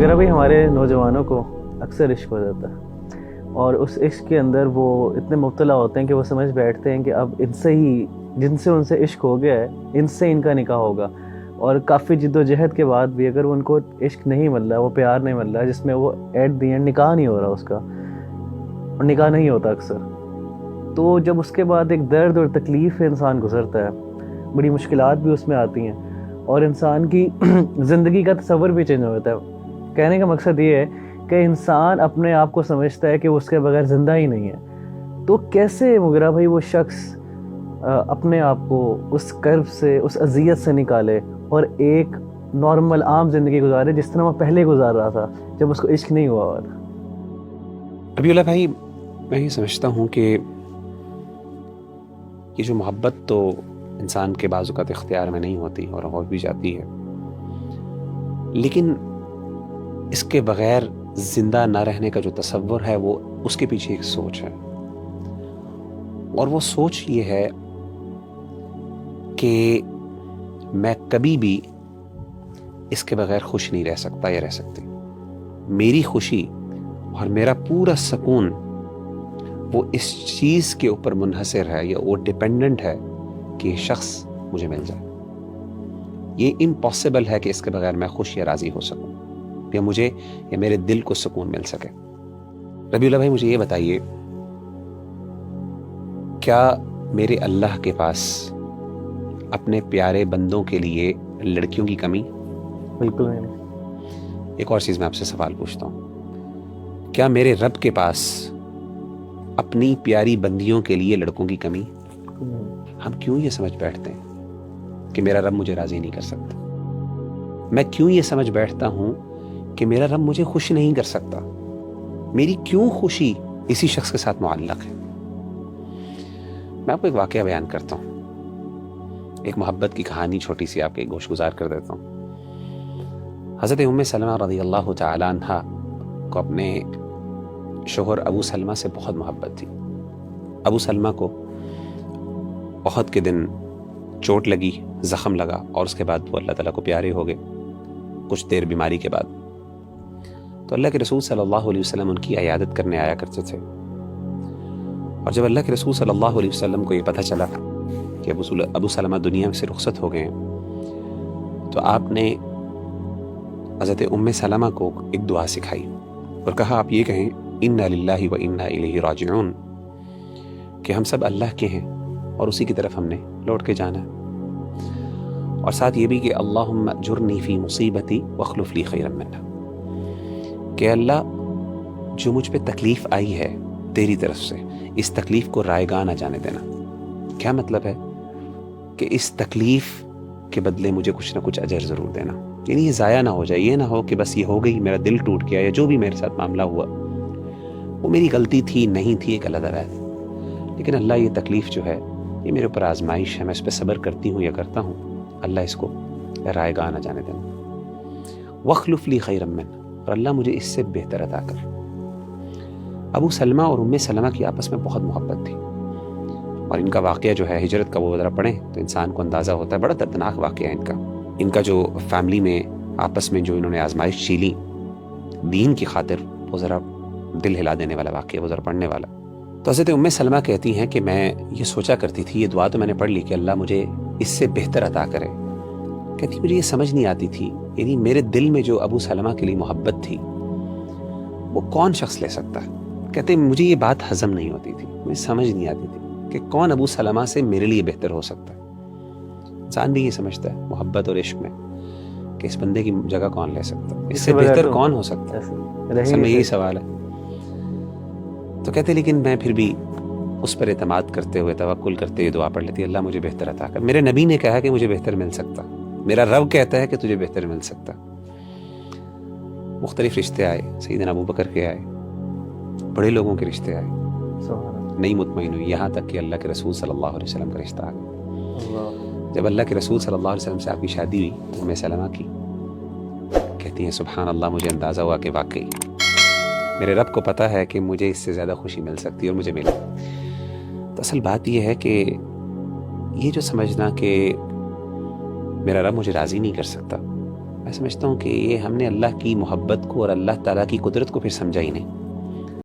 वगैरह भी हमारे नौजवानों को अक्सर इश्क हो जाता है और उस इश्क के अंदर वो इतने मुब्तला होते हैं कि वो समझ बैठते हैं कि अब इनसे ही, जिनसे उनसे इश्क हो गया है, इनसे इनका निकाह होगा। और काफ़ी जिद्दोजहद के बाद भी अगर उनको इश्क नहीं मिल रहा, वो प्यार नहीं मिल रहा, जिसमें वो एट दी एंड निकाह नहीं हो रहा उसका, और निकाह नहीं होता अक्सर, तो जब उसके बाद एक दर्द और तकलीफ़ इंसान गुजरता है, बड़ी मुश्किलात भी उसमें आती हैं और इंसान की ज़िंदगी का तस्वर भी चेंज हो जाता है। कहने का मकसद ये है कि इंसान अपने आप को समझता है कि वो उसके बगैर ज़िंदा ही नहीं है। तो कैसे मुगरा भाई वो शख्स अपने आप को उस कर्ब से, उस अज़ियत से निकाले और एक नॉर्मल आम ज़िंदगी गुजारे जिस तरह वो पहले गुजार रहा था जब उसको इश्क नहीं हुआ था। रबीउल्लाह भाई, मैं ये समझता हूँ कि ये जो मोहब्बत तो इंसान के बाज़ औक़ात इख्तियार में नहीं होती और हो भी जाती है, लेकिन इसके बग़ैर ज़िंदा ना रहने का जो तसव्वुर है वो उसके पीछे एक सोच है, और वो सोच ये है कि मैं कभी भी इसके बग़ैर खुश नहीं रह सकता या रह सकती। मेरी खुशी और मेरा पूरा सुकून वो इस चीज़ के ऊपर मुनहसर है या वो डिपेंडेंट है कि ये शख्स मुझे मिल जाए। ये इम्पॉसिबल है कि इसके बगैर मैं खुश या राज़ी हो सकूं या मुझे या मेरे दिल को सुकून मिल सके। रबीउल्लाह भाई, मुझे ये बताइए, क्या मेरे अल्लाह के पास अपने प्यारे बंदों के लिए लड़कियों की कमी? बिल्कुल नहीं। एक और चीज़ मैं आपसे सवाल पूछता हूँ, क्या मेरे रब के पास अपनी प्यारी बंदियों के लिए लड़कों की कमी? हम क्यों ये समझ बैठते हैं कि मेरा रब मुझे राज़ी नहीं कर सकता? मैं क्यों ये समझ बैठता हूँ कि मेरा रब मुझे खुश नहीं कर सकता? मेरी क्यों खुशी इसी शख्स के साथ मुअल्लक़ है? मैं आपको एक वाक़या बयान करता हूँ, एक मोहब्बत की कहानी छोटी सी आपके गोशगुजार कर देता हूँ। हज़रत उम्मे सलमा रज़ियल्लाहु तआला अन्हा को अपने शोहर अबू सलमा से बहुत मोहब्बत थी। अबू सलमा को उहद के दिन चोट लगी, ज़ख़म लगा, और उसके बाद वो अल्लाह ताला को प्यारे हो गए कुछ देर बीमारी के बाद। तो अल्लाह के रसूल सल्लल्लाहु अलैहि वसल्लम उनकी इयादत करने आया करते थे, और जब अल्लाह के रसूल सल्लल्लाहु अलैहि वसल्लम को ये पता चला कि अबू सलमा दुनिया से रुखसत हो गए हैं, तो आपने हज़रत उम्मे सलमा को एक दुआ सिखाई और कहा, आप ये कहें, इन्ना लिल्लाहि व इन्ना इलैहि राजिऊन, कि हम सब अल्लाह के हैं और उसी की तरफ हमने लौट के जाना है। और साथ ये भी कि अल्लाहुम्मा जुरनी फ़ी मुसीबती वख्लुफ़ ली खैरन मिन्हा, कि अल्लाह जो मुझ पे तकलीफ़ आई है तेरी तरफ से, इस तकलीफ़ को रायगा ना जाने देना। क्या मतलब है कि इस तकलीफ़ के बदले मुझे कुछ ना कुछ अजर ज़रूर देना, यानी ये ज़ाया ना हो जाए। ये ना हो कि बस ये हो गई, मेरा दिल टूट गया, या जो भी मेरे साथ मामला हुआ वो मेरी गलती थी, नहीं थी, एक अलग बात, लेकिन अल्लाह ये तकलीफ़ जो है ये मेरे ऊपर आजमाइश है, मैं इस पर सब्र करती हूँ या करता हूँ, अल्लाह इसको रायगा ना जाने देना। वख्लुफ़ ली खैरन मिन्हा, और अल्लाह मुझे इससे बेहतर अता कर। अबू सलमा और उम्मे सलमा की आपस में बहुत मोहब्बत थी, और इनका वाक़या जो है हिजरत का, वो ज़रा पढ़ें तो इंसान को अंदाज़ा होता है, बड़ा दर्दनाक वाक़या है इनका जो फैमिली में आपस में जो इन्होंने आजमाइश झेली दीन की खातिर, वो ज़रा दिल हिला देने वाला वाक़या, वो ज़रा पढ़ने वाला। तो हज़रत उम्मे सलमा कहती हैं कि मैं ये सोचा करती थी, ये दुआ तो मैंने पढ़ ली कि अल्लाह मुझे इससे बेहतर अता करे। कहती मुझे ये समझ नहीं आती थी, यानी मेरे दिल में जो अबू सलमा के लिए मोहब्बत थी वो कौन शख्स ले सकता है। कहते मुझे ये बात हज़म नहीं होती थी, मुझे समझ नहीं आती थी कि कौन अबू सलमा से मेरे लिए बेहतर हो सकता है। इंसान भी ये समझता है मोहब्बत और इश्क में कि इस बंदे की जगह कौन ले सकता है, इससे बेहतर कौन हो सकता है। असल में यही सवाल है। तो कहते लेकिन मैं फिर भी उस पर एतमाद करते हुए, तवक्कुल करते हुए दुआ पढ़ लेती, अल्लाह मुझे बेहतर अता कर। मेरे नबी ने कहा कि मुझे बेहतर मिल सकता, मेरा रब कहता है कि तुझे बेहतर मिल सकता। मुख्तलिफ रिश्ते आए, सैयदना अबू बकर के आए, बड़े लोगों के रिश्ते आए, नहीं मुतमईन हुई, यहाँ तक कि अल्लाह के रसूल सल्लल्लाहु अलैहि वसल्लम का रिश्ता आ गया। जब अल्लाह के रसूल सल्लल्लाहु अलैहि वसल्लम से आपकी शादी हुई उम्मे सलमा की, कहती हैं सुभान अल्लाह, मुझे अंदाज़ा हुआ कि वाकई मेरे रब को पता है कि मुझे इससे ज़्यादा खुशी मिल सकती है और मुझे मिली। तो असल बात यह है कि ये जो समझना कि मेरा रब मुझे राज़ी नहीं कर सकता, میں سمجھتا ہوں کہ یہ ہم نے اللہ کی محبت کو اور اللہ تعالیٰ کی قدرت کو پھر سمجھا ہی نہیں.